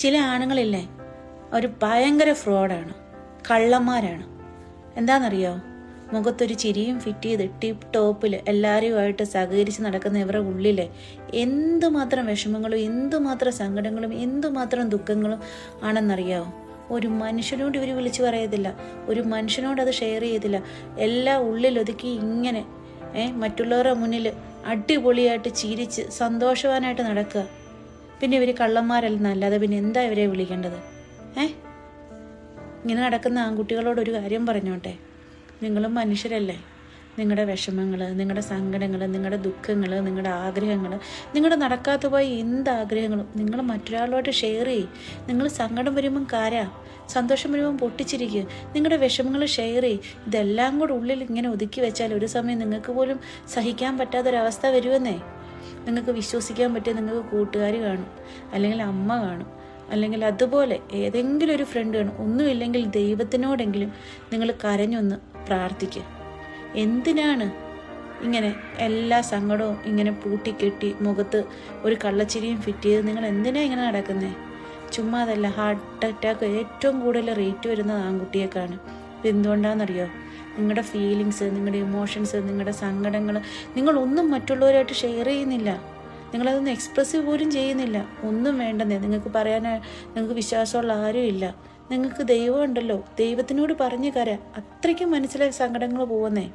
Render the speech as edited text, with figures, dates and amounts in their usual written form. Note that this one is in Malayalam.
ചില ആണുങ്ങളില്ലേ ഒരു ഭയങ്കര ഫ്രോഡാണ്, കള്ളന്മാരാണ്. എന്താണെന്നറിയോ? മുഖത്തൊരു ചിരിയും ഫിറ്റ് ചെയ്ത് ടിപ്പ് ടോപ്പിൽ എല്ലാവരുമായിട്ട് സഹകരിച്ച് നടക്കുന്ന ഇവരുടെ ഉള്ളിലെ എന്തുമാത്രം വിഷമങ്ങളും എന്തുമാത്രം സങ്കടങ്ങളും എന്തുമാത്രം ദുഃഖങ്ങളും ആണെന്നറിയാമോ? ഒരു മനുഷ്യനോട് ഇവർ വിളിച്ചു പറയത്തില്ല, ഒരു മനുഷ്യനോട് അത് ഷെയർ ചെയ്തില്ല. എല്ലാം ഉള്ളിലൊതുക്കി ഇങ്ങനെ മറ്റുള്ളവരുടെ മുന്നിൽ അടിപൊളിയായിട്ട് ചിരിച്ച് സന്തോഷവാനായിട്ട് നടക്കുക. പിന്നെ ഇവർ കള്ളന്മാരല്ലെന്നല്ലാതെ പിന്നെ എന്താ ഇവരെ വിളിക്കേണ്ടത്? ഇങ്ങനെ നടക്കുന്ന ആൺകുട്ടികളോടൊരു കാര്യം പറഞ്ഞോട്ടെ, നിങ്ങളും മനുഷ്യരല്ലേ. നിങ്ങളുടെ വിഷമങ്ങൾ, നിങ്ങളുടെ സങ്കടങ്ങൾ, നിങ്ങളുടെ ദുഃഖങ്ങൾ, നിങ്ങളുടെ ആഗ്രഹങ്ങൾ, നിങ്ങളുടെ നടക്കാത്ത പോയ എന്ത് ആഗ്രഹങ്ങളും നിങ്ങൾ മറ്റൊരാളുമായിട്ട് ഷെയർ ചെയ്യും. നിങ്ങൾ സങ്കടം വരുമ്പം കാരാ, സന്തോഷം വരുമ്പം പൊട്ടിച്ചിരിക്കുക, നിങ്ങളുടെ വിഷമങ്ങൾ ഷെയർ ചെയ്യും. ഇതെല്ലാം കൂടെ ഉള്ളിൽ ഇങ്ങനെ ഒതുക്കി വെച്ചാൽ ഒരു സമയം നിങ്ങൾക്ക് പോലും സഹിക്കാൻ പറ്റാത്തൊരവസ്ഥ വരുമെന്നേ. നിങ്ങൾക്ക് വിശ്വസിക്കാൻ പറ്റിയ നിങ്ങൾക്ക് കൂട്ടുകാർ കാണും, അല്ലെങ്കിൽ അമ്മ കാണും, അല്ലെങ്കിൽ അതുപോലെ ഏതെങ്കിലും ഒരു ഫ്രണ്ട് കാണും. ഒന്നുമില്ലെങ്കിൽ ദൈവത്തിനോടെങ്കിലും നിങ്ങൾ കരഞ്ഞൊന്ന് പ്രാർത്ഥിക്കുക. എന്തിനാണ് ഇങ്ങനെ എല്ലാ സങ്കടവും ഇങ്ങനെ പൂട്ടിക്കെട്ടി മുഖത്ത് ഒരു കള്ളച്ചിരിയും ഫിറ്റ് ചെയ്ത് നിങ്ങൾ എന്തിനാ ഇങ്ങനെ നടക്കുന്നത്? ചുമ്മാ അതല്ല, ഹാർട്ട് അറ്റാക്ക് ഏറ്റവും കൂടുതൽ റേറ്റ് വരുന്നത് ആൺകുട്ടിയേക്കാണ്. ഇത് എന്തുകൊണ്ടാണെന്നറിയോ? നിങ്ങളുടെ ഫീലിങ്സ്, നിങ്ങളുടെ ഇമോഷൻസ്, നിങ്ങളുടെ സങ്കടങ്ങൾ നിങ്ങളൊന്നും മറ്റുള്ളവരായിട്ട് ഷെയർ ചെയ്യുന്നില്ല. നിങ്ങളതൊന്നും എക്സ്പ്രസീവ് പോലും ചെയ്യുന്നില്ല. ഒന്നും വേണ്ടെന്നേ. നിങ്ങൾക്ക് പറയാൻ നിങ്ങൾക്ക് വിശ്വാസമുള്ള ആരും ഇല്ല. നിങ്ങൾക്ക് ദൈവം ഉണ്ടല്ലോ, ദൈവത്തിനോട് പറഞ്ഞു കരാ. അത്രയ്ക്കും മനസ്സിലായി സങ്കടങ്ങൾ പോകുന്നേ.